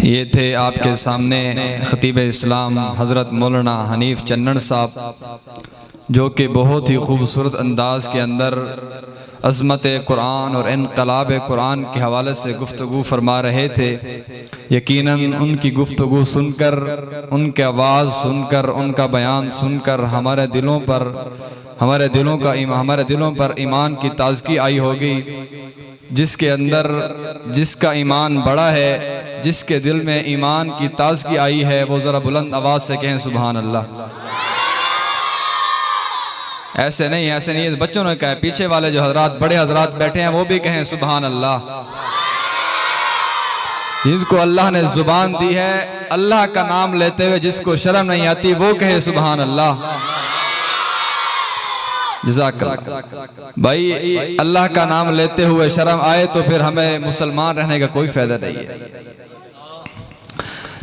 یہ تھے آپ کے سامنے خطیب اسلام حضرت مولانا حنیف چنن صاحب، جو کہ بہت ہی خوبصورت انداز کے اندر عظمت قرآن اور انقلاب قرآن کے حوالے سے گفتگو فرما رہے تھے۔ یقیناً ان کی گفتگو سن کر، ان کی آواز سن کر، ان کا بیان سن کر ہمارے دلوں پر ایمان کی تازگی آئی ہوگی۔ جس کے اندر جس کا ایمان بڑا ہے، جس کے دل میں ایمان کی تازگی آئی ہے، وہ ذرا بلند آواز سے کہیں سبحان اللہ۔ ایسے نہیں، بچوں نے کہا، پیچھے والے جو حضرات، بڑے حضرات بیٹھے ہیں، وہ بھی کہیں سبحان اللہ۔ جن کو اللہ نے زبان دی ہے، اللہ کا نام لیتے ہوئے جس کو شرم نہیں آتی، وہ کہے سبحان اللہ۔ جزاک اللہ بھائی، اللہ کا نام لیتے ہوئے شرم آئے تو پھر ہمیں مسلمان رہنے کا کوئی فائدہ نہیں ہے۔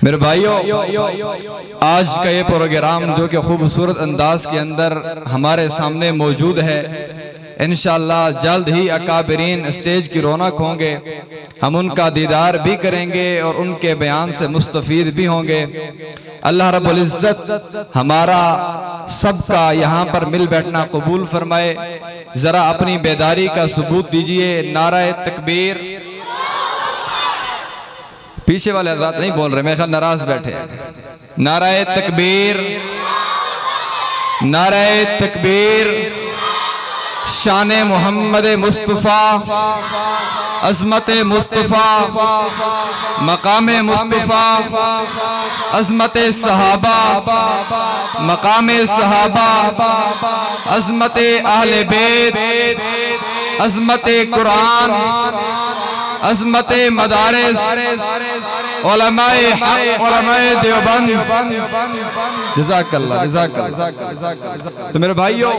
میرے بھائیو، آج کا یہ پروگرام جو کہ خوبصورت انداز کے اندر ہمارے سامنے موجود ہے، انشاءاللہ جلد ہی اکابرین اسٹیج کی رونق ہوں گے، ہم ان کا دیدار بھی کریں گے اور ان کے بیان سے مستفید بھی ہوں گے۔ اللہ رب العزت ہمارا سب کا یہاں پر مل بیٹھنا قبول فرمائے۔ ذرا اپنی بیداری کا ثبوت دیجئے، نعرہ تکبیر۔ پیچھے والے حضرات نہیں بول رہے، میرے خیال ناراض بیٹھے۔ نعرہ تکبیر، نعرہ تکبیر، شان محمد مصطفیٰ، عظمت مصطفیٰ، مقام مصطفیٰ، عظمت صحابہ، مقام صحابہ، عظمت اہل بیت، عظمت قرآن، عظمت مدارس، علماء حق، علماء دیوبند۔ جزاک اللہ، جزاک اللہ۔ تو میرے بھائیو،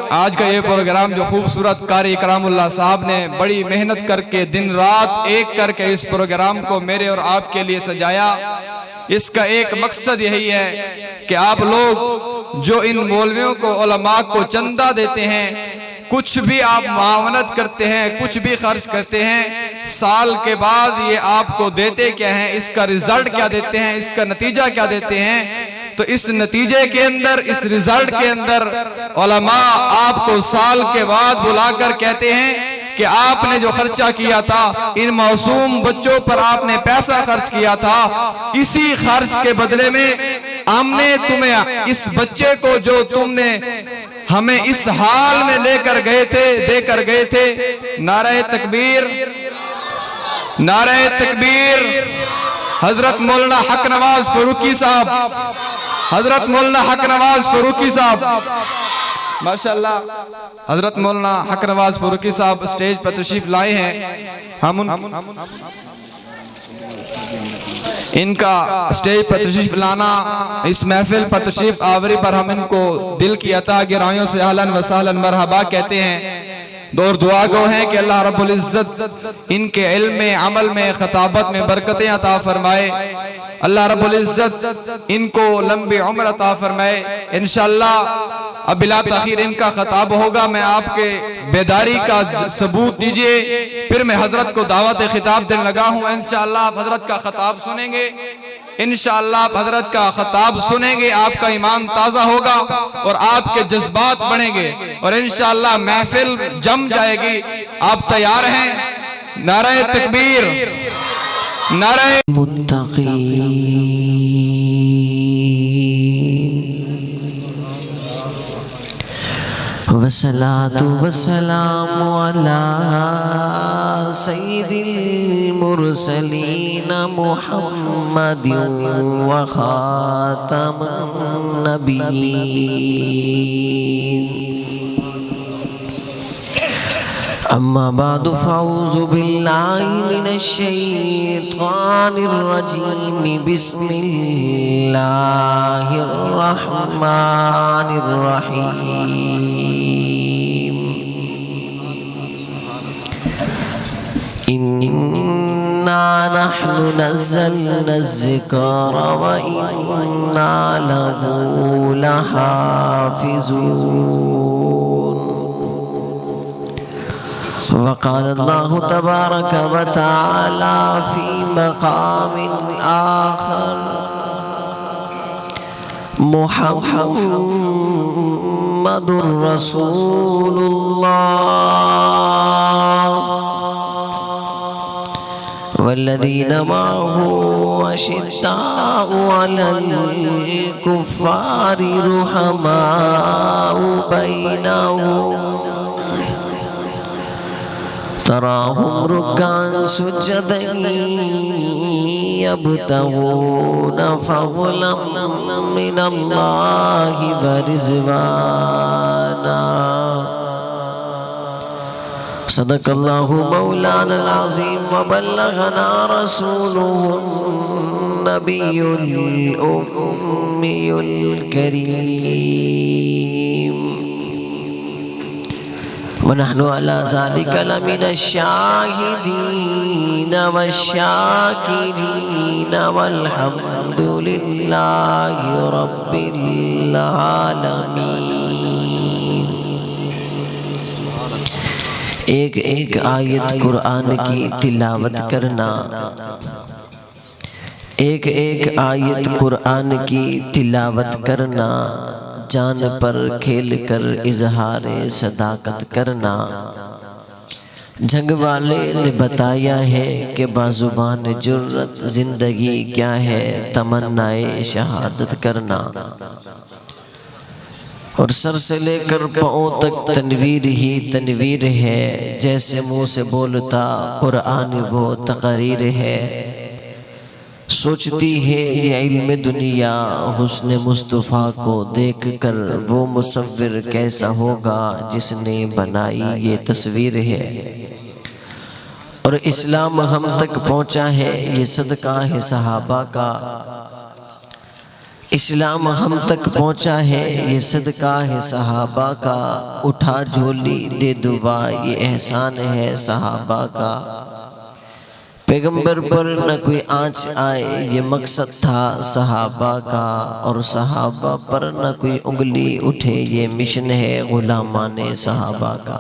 آج کا یہ پروگرام جو خوبصورت قاری اکرام اللہ صاحب نے بڑی محنت کر کے دن رات ایک کر کے اس پروگرام کو میرے اور آپ کے لیے سجایا، اس کا ایک مقصد یہی ہے کہ آپ لوگ جو ان مولویوں کو، علماء کو چندہ دیتے ہیں، کچھ بھی آپ معاونت کرتے ہیں، کچھ بھی خرچ کرتے ہیں، سال کے بعد یہ آپ کو دیتے کیا ہیں، اس کا رزلٹ کیا دیتے ہیں، اس کا نتیجہ کیا دیتے ہیں۔ تو اس نتیجے کے اندر، اس رزلٹ کے اندر علماء آپ کو سال کے بعد بلا کر کہتے ہیں کہ آپ نے جو خرچہ کیا تھا، ان معصوم بچوں پر آپ نے پیسہ خرچ کیا تھا، اسی خرچ کے بدلے میں ہم نے تمہیں اس بچے کو جو تم نے ہمیں اس حال میں لے کر گئے تھے، دے کر گئے تھے۔ نعرہ تکبیر، نعرہ تکبیر۔ حضرت مولانا حق نواز فاروقی صاحب، حضرت مولانا حق نواز فاروقی صاحب، ماشاءاللہ حضرت مولانا حق نواز فاروقی صاحب اسٹیج پر تشریف لائے ہیں۔ ہم ان کا اسٹیج پر تشریف لانا، اس محفل پر تشریف آوری پر ہم ان کو دل کی عطا گرائیوں سے اہلاً و سہلاً مرحبا کہتے ہیں۔ دور دعا گو ہیں کہ اللہ رب العزت ان کے علم میں، عمل میں، خطابت میں برکتیں عطا فرمائے۔ اللہ رب العزت ان کو لمبی عمر عطا فرمائے۔ انشاءاللہ اب بلا تاخیر ان کا خطاب ہوگا، میں آپ کے بیداری کا ثبوت دیجئے، پھر میں حضرت کو دعوت خطاب دینے لگا ہوں۔ انشاءاللہ آپ حضرت کا خطاب سنیں گے، انشاءاللہ آپ حضرت کا خطاب سنیں گے، آپ کا ایمان تازہ ہوگا اور آپ کے جذبات بڑھیں گے اور انشاءاللہ محفل جم جائے گی۔ آپ تیار ہیں؟ نعرہ تکبیر، نعرہ متقین، والصلاة والسلام على سيد المرسلين محمد وخاتم النبيين، أما بعد فأعوذ بالله من الشيطان الرجيم، بسم الله الرحمن الرحيم۔ إنا نحن نزلنا الذكر وإنا له لحافظون۔ وقال الله تبارك وتعالى في مقام آخر محمد رسول الله والذين معه أشداء على الكفار رحماء بينهم تراهم ركعا سجدا يبتغون فضلا من الله ورضوانا صدق الله مولانا العظيم وبلغنا رسوله النبي الأمي الكريم ونحن على ذلك لمن الشاهدين والشاكرين والحمد لله رب العالمين۔ ایک ایک آیت قرآن کی تلاوت کرنا، ایک ایک آیت قرآن کی تلاوت کرنا، جان پر کھیل کر اظہار صداقت کرنا۔ جنگ والے نے بتایا ہے کہ بازبان جرت زندگی کیا ہے، تمنائے شہادت کرنا۔ اور سر سے لے کر پاؤں تک تنویر ہی تنویر ہے، جیسے منہ سے بولتا قرآن وہ تقریر ہے۔ سوچتی ہے یہ علم دنیا حسن مصطفیٰ کو دیکھ کر، وہ مصور کیسا ہوگا جس نے بنائی یہ تصویر ہے۔ اور اسلام ہم تک پہنچا ہے یہ صدقہ ہے صحابہ کا، اسلام ہم تک پہنچا ہے یہ صدقہ ہے صحابہ کا، اٹھا جھولی دے دعا یہ احسان ہے صحابہ کا۔ پیغمبر پر نہ کوئی آنچ آئے یہ مقصد تھا صحابہ کا، اور صحابہ پر نہ کوئی انگلی اٹھے یہ مشن ہے غلامان صحابہ کا۔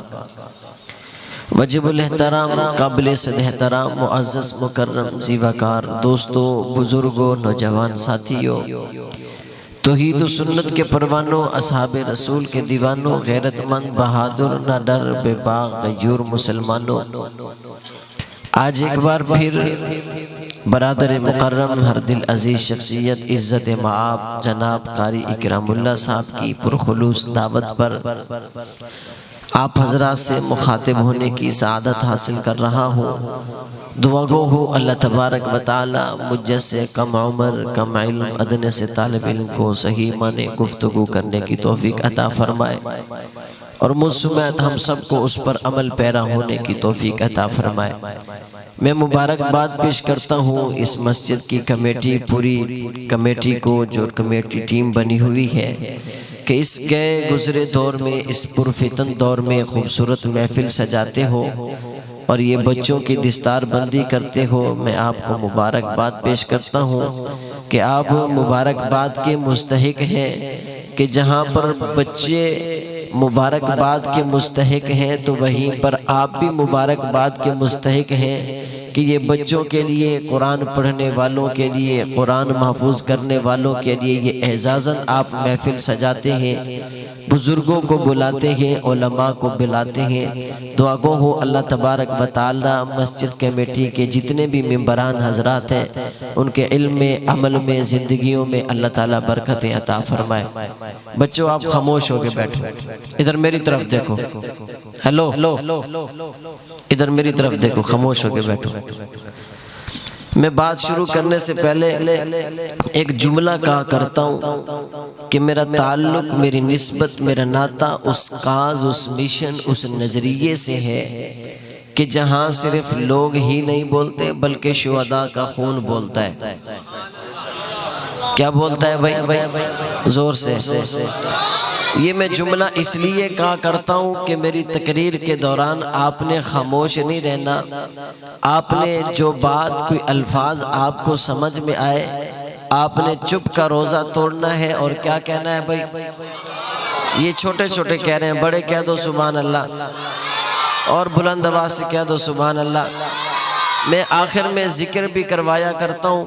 واجب الاحترام قابل صد احترام معزز مکرم زیوکار دوستو، بزرگوں، نوجوان ساتھیوں، توحید و سنت کے پروانوں، اصحاب رسول کے دیوانوں، غیرت مند بہادر نہ ڈر بے باغ غیور مسلمانوں، آج ایک بار پھر برادر مکرم ہر دل عزیز شخصیت عزت معاب جناب قاری اکرام اللہ صاحب کی پرخلوص دعوت پر آپ حضرات سے مخاطب ہونے کی سعادت حاصل کر رہا ہوں۔ دعا گو ہو اللہ تبارک و تعالی مجھ جیسے کم عمر کم علم ادنے سے طالب علم کو صحیح معنی گفتگو کرنے کی توفیق عطا فرمائے، اور مجھ سمیت ہم سب کو اس پر عمل پیرا ہونے کی توفیق عطا فرمائے۔ میں مبارکباد پیش کرتا ہوں اس مسجد کی کمیٹی، پوری کمیٹی کو جو کمیٹی ٹیم بنی ہوئی ہے، کہ اس گئے گزرے دور میں، اس پرفتن دور میں خوبصورت محفل سجاتے ہو اور یہ بچوں کی دستار بندی کرتے ہو۔ میں آپ کو مبارکباد پیش کرتا ہوں کہ آپ مبارکباد کے مستحق ہیں، کہ جہاں پر بچے مبارکباد کے مستحق ہیں تو وہیں پر آپ بھی مبارکباد کے مستحق ہیں، کہ یہ بچوں کے لیے، قرآن پڑھنے والوں کے لیے، قرآن محفوظ کرنے والوں کے لیے یہ اعزازاً آپ محفل سجاتے ہیں، بزرگوں کو بلاتے ہیں، علماء کو بلاتے ہیں۔ دعا گو ہو اللہ تبارک و تعالی مسجد کمیٹی کے جتنے بھی ممبران حضرات ہیں ان کے علم میں، عمل میں، زندگیوں میں اللہ تعالیٰ برکتیں عطا فرمائے۔ بچوں آپ خاموش ہو کے بیٹھو، ادھر میری طرف دیکھو، ہیلو ادھر میری طرف دیکھو، خاموش ہو کے بیٹھو۔ میں بات شروع کرنے سے پہلے ایک جملہ کہا کرتا ہوں کہ میرا تعلق، میری نسبت، میرا ناطہ اس کاز، اس مشن، اس نظریے سے ہے کہ جہاں صرف لوگ ہی نہیں بولتے بلکہ شہداء کا خون بولتا ہے۔ کیا بولتا ہے بھائی؟ زور سے۔ یہ میں جملہ اس لیے کہا کرتا ہوں کہ میری تقریر کے دوران آپ نے خاموش نہیں رہنا، آپ نے جو بات، کوئی الفاظ آپ کو سمجھ میں آئے، آپ نے چپ کا روزہ توڑنا ہے اور کیا کہنا ہے بھائی؟ یہ چھوٹے چھوٹے کہہ رہے ہیں، بڑے کہہ دو سبحان اللہ۔ اور بلند آواز سے کہہ دو سبحان اللہ۔ میں آخر میں ذکر بھی کروایا کرتا ہوں،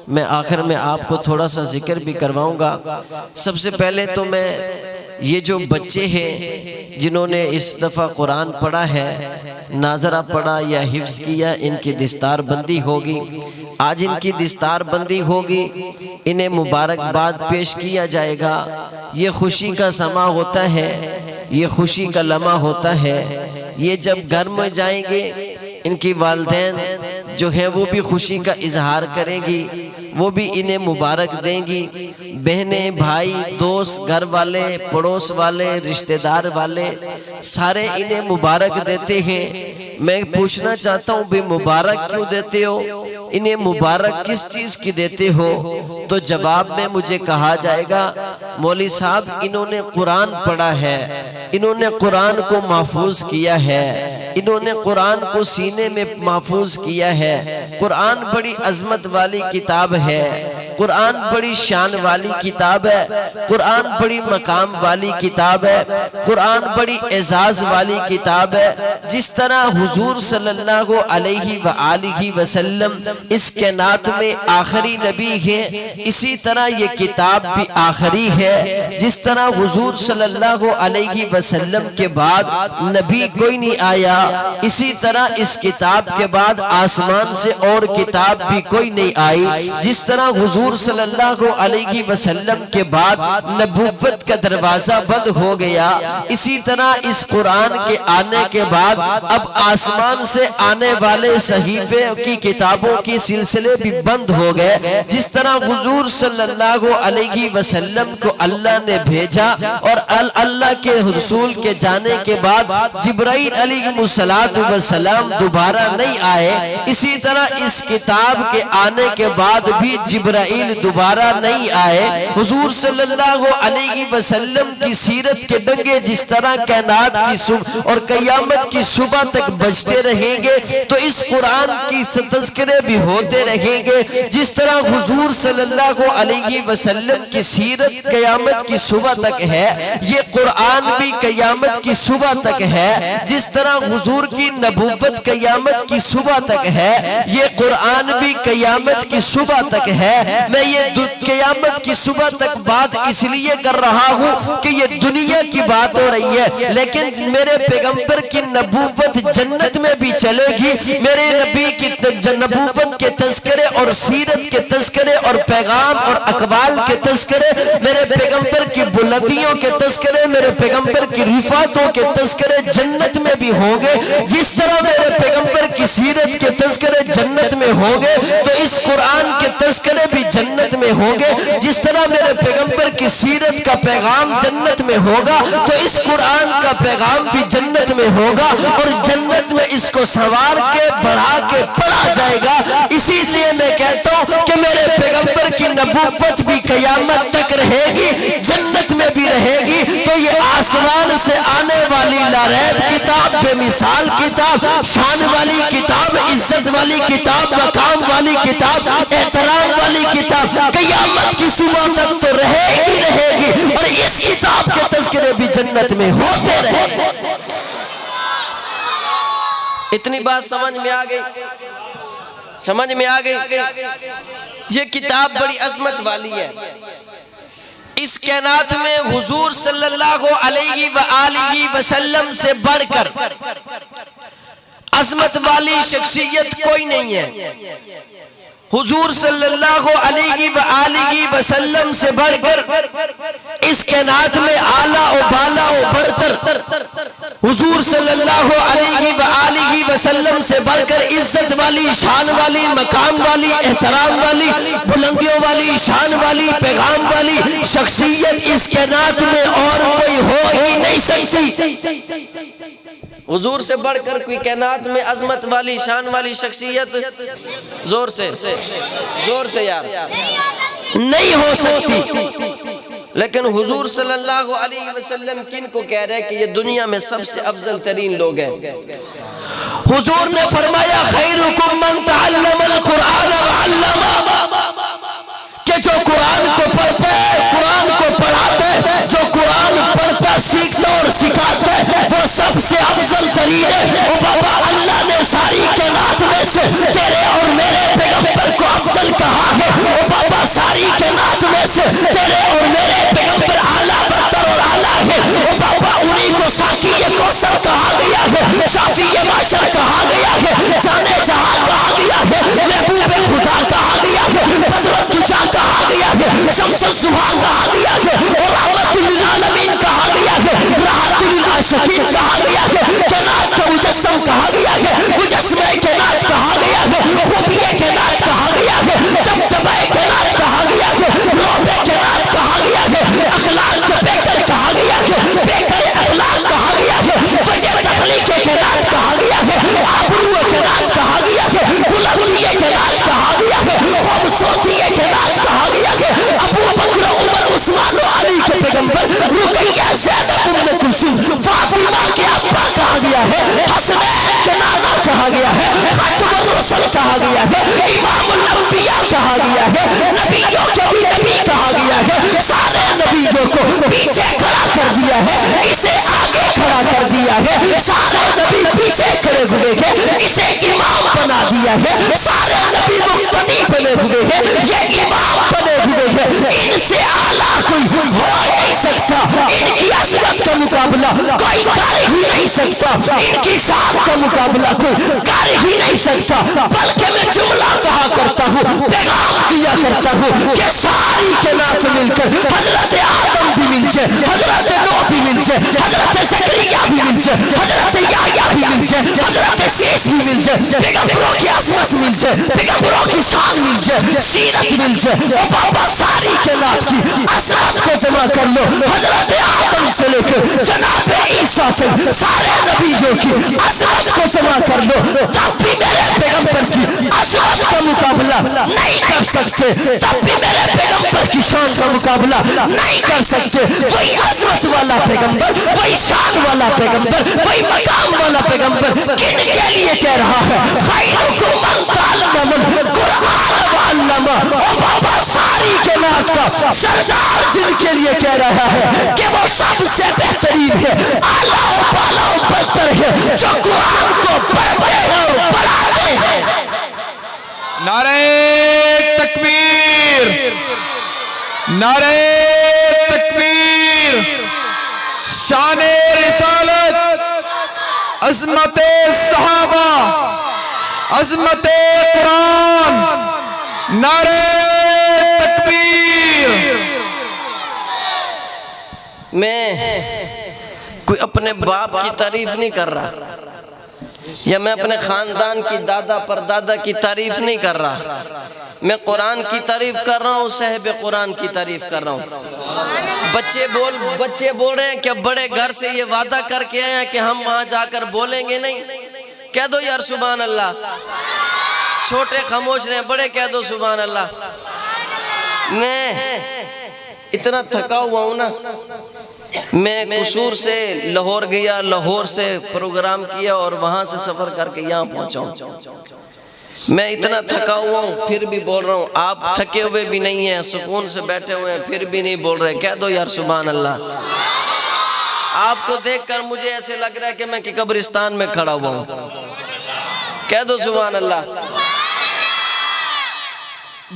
میں آخر میں آپ کو تھوڑا سا ذکر بھی کرواؤں گا۔ سب سے پہلے تو میں یہ جو بچے ہیں جنہوں نے اس دفعہ قرآن پڑھا ہے، ناظرہ پڑھا یا حفظ کیا، ان کی دستار بندی ہوگی، آج ان کی دستار بندی ہوگی، انہیں مبارکباد پیش کیا جائے گا۔ یہ خوشی کا سما ہوتا ہے، یہ خوشی کا لمحہ ہوتا ہے۔ یہ جب گھر میں جائیں گے ان کی والدین جو ہیں وہ بھی خوشی کا اظہار کریں گی، وہ بھی انہیں مبارک دیں گی۔ بہنیں، بھائی، دوست، گھر والے، پڑوس والے، رشتہ دار والے سارے انہیں مبارک دیتے ہیں۔ میں پوچھنا چاہتا ہوں بھی مبارک کیوں دیتے ہو؟ انہیں مبارک کس چیز کی دیتے ہو؟ تو جواب میں مجھے کہا جائے گا مولوی صاحب انہوں نے قرآن پڑھا ہے، انہوں نے قرآن کو محفوظ کیا ہے، انہوں نے قرآن کو سینے میں محفوظ کیا ہے۔ قرآن بڑی عظمت والی کتاب ہے، قرآن بڑی شان والی کتاب ہے، قرآن بڑی مقام والی کتاب ہے، قرآن بڑی اعزاز والی کتاب ہے۔ جس طرح حضور صلی اللہ علیہ وآلہ وسلم اس کائنات میں آخری نبی ہیں، اسی طرح یہ کتاب بھی آخری ہے۔ جس طرح حضور صلی اللہ علیہ وسلم کے بعد نبی کوئی نہیں آیا، اسی طرح اس کتاب کے بعد آسمان سے اور کتاب بھی کوئی نہیں آئی۔ جس طرح حضور صلی اللہ علیہ وسلم کے بعد نبوت کا دروازہ بند ہو گیا، اسی طرح اس قرآن کے آنے کے بعد اب آسمان سے آنے والے صحیفے کی کتابوں کی سلسلے بھی بند ہو گئے۔ جس طرح حضور صلی اللہ علیہ وسلم کو اللہ نے بھیجا اور اللہ کے رسول کے جانے کے بعد جبرائیل علیہ السلام دوبارہ نہیں آئے، اسی طرح اس کتاب کے آنے کے بعد بھی جبرائیل دوبارہ نہیں آئے۔ حضور صلی اللہ علیہ وسلم کی سیرت کے ڈنگے جس طرح کائنات کی صبح اور قیامت کی صبح تک بجتے رہیں گے تو اس قرآن کی تذکرے بھی ہوتے رہیں گے۔ جس طرح حضور صلی اللہ علیہ وسلم کی سیرت قیامت کی صبح تک ہے، یہ قرآن بھی قیامت کی صبح تک ہے۔ جس طرح حضور کی نبوت قیامت کی صبح تک ہے، یہ قرآن بھی قیامت کی صبح تک ہے۔ میں یہ قیامت کی صبح تک بات اس لیے کر رہا ہوں کہ یہ دنیا کی بات ہو رہی ہے، لیکن میرے پیغمبر کی نبوت جنت میں بھی چلے گی۔ میرے نبی کی نبوت کے تذکرے اور سیرت کے تذکرے اور پیغام اور اقوال کے تذکرے، میرے پیغمبر کی بلندیوں کے تذکرے، میرے پیغمبر کی رفعتوں کے تذکرے جنت میں بھی ہوں گے۔ جس طرح میرے پیغمبر کی سیرت کے تذکرے جنت میں ہوں گے تو اس قرآن کے تذکرے بھی جنت میں ہوں گے۔ جس طرح میرے پیغمبر کی سیرت کا پیغام جنت میں ہوگا تو اس قرآن کا پیغام بھی جنت میں ہوگا، اور جنت میں اس کو سوار کے بڑھا کے پڑھا جائے گا۔ اسی لیے میں کہتا ہوں کہ میرے پیغمبر کی نبوت بھی قیامت تک رہے گی، جنت میں بھی رہے گی۔ تو یہ آسمان سے آنے والی لاریب کتاب، بے مثال کتاب، شان والی کتاب، عزت والی کتاب، مقام والی کتاب، احترام والی کتاب قیامت کی صبح تک تو رہے گی اور اس کتاب کے تذکرے بھی جنت میں ہوتے رہے۔ اتنی بات سمجھ میں آ گئی؟ سمجھ میں آ گئی؟ یہ کتاب بڑی عظمت والی ہے۔ اس کائنات میں حضور صلی اللہ علیہ وآلہ وسلم سے بڑھ کر عظمت والی شخصیت کوئی نہیں ہے۔ حضور صلی اللہ علیہ وآلہ وسلم سے بڑھ کر اس کائنات میں اعلیٰ و بالا و برتر حضور صلی اللہ علیہ وآلہ وسلم سے بڑھ کر عزت والی، شان والی، مقام والی، احترام والی، بلندیوں والی، شان والی، پیغام والی شخصیت اس کائنات میں اور کوئی ہو ہی نہیں سکتی۔ حضور سے بڑھ کر کوئی کائنات میں عظمت والی، شان والی شخصیت زور سے یار نہیں ہو سکتی۔ لیکن حضور صلی اللہ علیہ وسلم کن کو کہہ رہے کہ یہ دنیا میں سب سے افضل ترین لوگ ہیں؟ حضور نے فرمایا خیرکم من تعلم القرآن وعلمہ، کہ جو قرآن کو پڑھتا ہے، قرآن کو پڑھاتا ہے، جو قرآن پڑھتا، سیکھتا اور سکھاتا ہے، وہ سب سب سے افضل ترین ہے۔ او بابا اللہ نے ساری کائنات میں سے تیرے اور میرے پیغمبر کو افضل کہا ہے۔ او بابا ساری کائنات میں سے تیرے اور میرے پیغمبر اعلیٰ برتر اور اعلیٰ ہے۔ او بابا انہی کو ساقی کوثر کہا گیا ہے، شافی معاشر کہا گیا ہے، جانے جہاں کہا گیا ہے، محبوب خدا کہا گیا ہے، بدر الدجا کہا گیا ہے، شمس الضحیٰ کہا گیا ہے، اور رحمت للعالمین کہا گیا ہے، راحت للعاشقین کہا گیا ہے، کائنات کا مجسم کہا گیا ہے، مجسمہ کائنات کہا گیا ہے، خوبی کائنات کہا گیا ہے، دبدبہ کائنات کہا گیا ہے، روب کائنات کہا گیا ہے، اخلاق کے بہتر کہا گیا ہے، بہتر اخلاق کہا گیا ہے، وجہ تخلیق کائنات کہا گیا ہے، آبرو کائنات کہا گیا ہے، بلندی کائنات کہا گیا ہے، خوبصورتی کائنات کہا گیا ہے، ابو بکر عمر عثمان و علی کے پیغمبر، رقیہ زینب ام کلثوم فاطمہ کے ابا کہا گیا ہے، حسنین کے نانا کہا گیا ہے، خاتم الرسل کہا گیا ہے، امام الانبیاء کہا گیا ہے، نبیوں کے بھی نبی کہا گیا ہے، سارے نبیوں کو پیچھے کھڑا کر دیا ہے، اسے آگے کھڑا کر دیا ہے، سارے نبی پیچھے کھڑے ہوئے ہیں، اسے امام بنا دیا ہے، سارے نبی مقتدی بنے ہوئے ہیں، یہ امام بنے ہوئے ہیں، ان سے اعلیٰ کوئی ہو نہیں سکتا، ان کی عظمت کا مقابلہ کوئی کر ہی نہیں سکتا، ان کی شان کا مقابلہ کوئی کر ہی نہیں سکتا، بلکہ میں جملہ کہا کرتا ہوں، پیغام دیا کرتا ہوں کہ ساری کائنات مل کر حضرت آدم بھی مل جائے، حضرت نوح بھی مل جائے، حضرت زکریا بھی مل جائے، حضرت یحییٰ بھی مل جائے، حضرت شیش بھی مل جائے، پیغمبروں کی عظمت مل جائے، پیغمبروں کی شان مل جائے، سیرت مل جائے، او بابا ساری کائنات کی عظمت کو جمع کر لو، حضرت آدم سے لے کر جناب عیسیٰ سے سارے نبیوں کی عظمت کو جمع کر لو، تب بھی میرے پیغمبر کی عظمت کا مقابلہ نہیں کر سکتے، تب بھی میرے پیغمبر کی شان کا مقابلہ نہیں کر سکتے، وہی عظمت والا پیغمبر، وہی شان والا پیغمبر، وہی مقام والا پیغمبر کن کے لیے کہہ رہا ہے خیرکم من تعلم القرآن وعلمہ، او بابا ساری کائنات کا سردار جن کے لیے کہہ رہا ہے کہ وہ سب سے بہترین ہے، اعلیٰ و بالا و برتر ہے، جو قرآن کو پڑھتے ہیں اور پڑھاتے ہیں۔ نعرہ تکبیر، نعرہ تکبیر، شان رسالت، عظمت صحابہ، عظمت قرآن، نعرہ تکبیر۔ میں کوئی اپنے باپ کی تعریف نہیں کر رہا، یا میں اپنے خاندان کی دادا پر دادا کی تعریف نہیں کر رہا، میں قرآن کی تعریف کر رہا ہوں، صاحب قرآن کی تعریف کر رہا ہوں۔ بچے بول رہے ہیں کہ بڑے گھر سے یہ وعدہ کر کے آئے ہیں کہ ہم وہاں جا کر بولیں گے نہیں، کہہ دو یار سبحان اللہ۔ چھوٹے خاموش رہے ہیں، بڑے کہہ دو سبحان اللہ۔ میں اتنا تھکا ہوا ہوں نا، میں قصور سے لاہور گیا، لاہور سے پروگرام کیا اور وہاں سے سفر کر کے یہاں پہنچا ہوں، میں اتنا تھکا ہوا ہوں پھر بھی بول رہا ہوں۔ آپ تھکے ہوئے بھی نہیں ہیں، سکون سے بیٹھے ہوئے ہیں، پھر بھی نہیں بول رہے، کہہ دو یار سبحان اللہ۔ آپ کو دیکھ کر مجھے ایسے لگ رہا ہے کہ میں قبرستان میں کھڑا ہوا ہوں، کہہ دو سبحان اللہ۔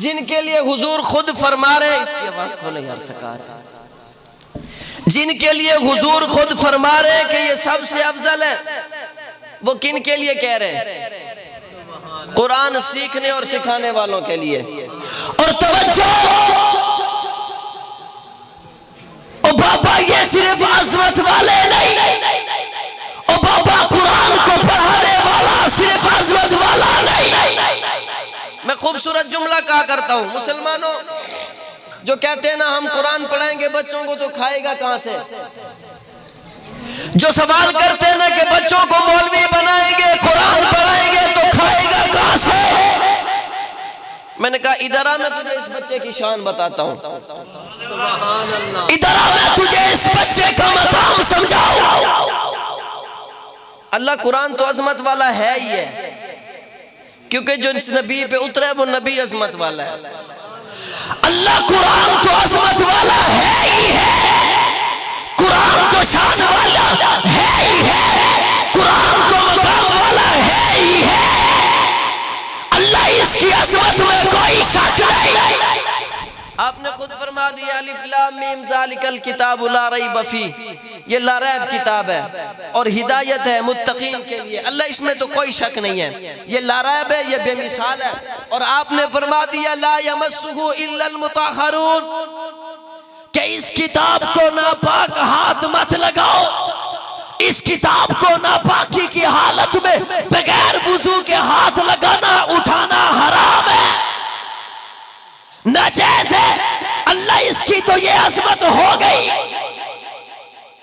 جن کے لیے حضور خود فرما رہے، اس کی آواز کھولے یار، تھکا رہے، جن کے لیے حضور خود فرما رہے ہیں کہ یہ سب سے افضل ہے، وہ کن کے لیے کہہ رہے ہیں؟ قرآن سیکھنے اور سکھانے والوں کے لیے۔ اور توجہ، او بابا یہ صرف عظمت والے نہیں، او بابا قرآن کو پڑھانے والا صرف عظمت والا نہیں۔ میں خوبصورت جملہ کہا کرتا ہوں، مسلمانوں جو کہتے ہیں نا ہم قرآن پڑھائیں گے بچوں کو تو کھائے گا کہاں سے، جو سوال کرتے ہیں نا کہ بچوں کو مولوی بنائیں گے، قرآن پڑھائیں گے تو کھائے گا کہاں سے، میں نے کہا ادھر آ، میں تجھے اس بچے کی شان بتاتا ہوں، ادھر آ میں تجھے اس بچے کا مقام سمجھاؤں۔ اللہ قرآن تو عظمت والا ہے ہی ہے، کیونکہ جو اس نبی پہ اترا ہے وہ نبی عظمت والا ہے۔ اللہ قرآن تو عظمت والا ہے ہی ہے، قرآن قرآن کو شان والا ہے ہی ہے، قرآن کو مقام والا ہے ہی ہے، اللہ اس کی عظمت میں کوئی شک نہیں۔ آپ نے خود فرما دیا الف لام میم ذالک الکتاب لا ریب فیہ، یہ لا ریب کتاب ہے اور ہدایت ہے متقین کے لیے، اللہ اس میں تو کوئی شک نہیں ہے، یہ لا ریب ہے، یہ بے مثال ہے۔ اور آپ نے فرما دیا لا یمسہ الا المطہرون، کہ اس کتاب کو ناپاک ہاتھ مت لگاؤ، اس کتاب کو ناپاکی کی حالت میں بغیر وضو کے ہاتھ لگانا اٹھانا حرام ہے، ناجائز ہے۔ اللہ اس کی تو یہ عظمت ہو گئی،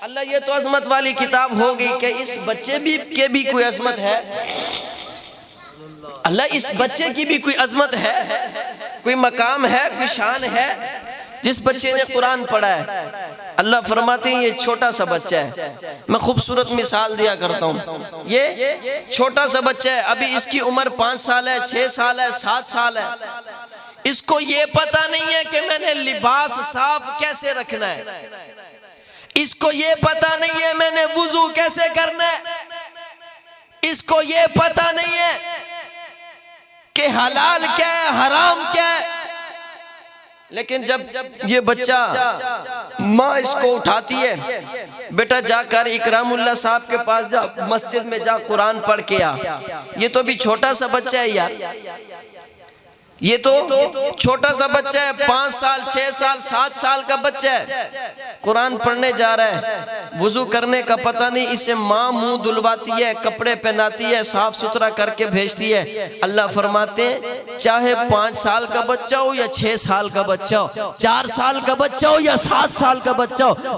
اللہ یہ تو عظمت والی کتاب ہو گئی کہ اس بچے کے بھی کوئی عظمت ہے، اللہ اس بچے کی بھی کوئی عظمت ہے، کوئی مقام ہے، کوئی شان ہے، جس بچے نے قرآن پڑھا ہے۔ اللہ فرماتے ہیں یہ چھوٹا سا بچہ ہے، میں خوبصورت مثال دیا کرتا ہوں، یہ چھوٹا سا بچہ ہے، ابھی اس کی عمر 5 سال ہے، 6 سال ہے، 7 سال ہے، اس کو یہ پتا نہیں ہے کہ میں نے لباس صاف کیسے رکھنا ہے، اس کو یہ پتا نہیں ہے میں نے وضو کیسے کرنا ہے، اس کو یہ پتا نہیں ہے کہ حلال کیا ہے حرام کیا ہے۔ لیکن جب یہ بچہ ماں اس کو اٹھاتی ہے، بیٹا جا کر اکرام اللہ صاحب کے پاس جا، مسجد میں جا قرآن پڑھ کے آ، یہ تو بھی چھوٹا سا بچہ ہے یار، یہ تو چھوٹا سا بچہ ہے، 5 سال 6 سال 7 سال کا بچہ ہے، قرآن پڑھنے جا رہا ہے، وضو کرنے کا پتہ نہیں، اسے ماں منہ دلواتی ہے، کپڑے پہناتی ہے، صاف ستھرا کر کے بھیجتی ہے۔ اللہ فرماتے ہیں چاہے 5 سال کا بچہ ہو یا 6 سال کا بچہ ہو، 4 سال کا بچہ ہو یا 7 سال کا بچہ ہو،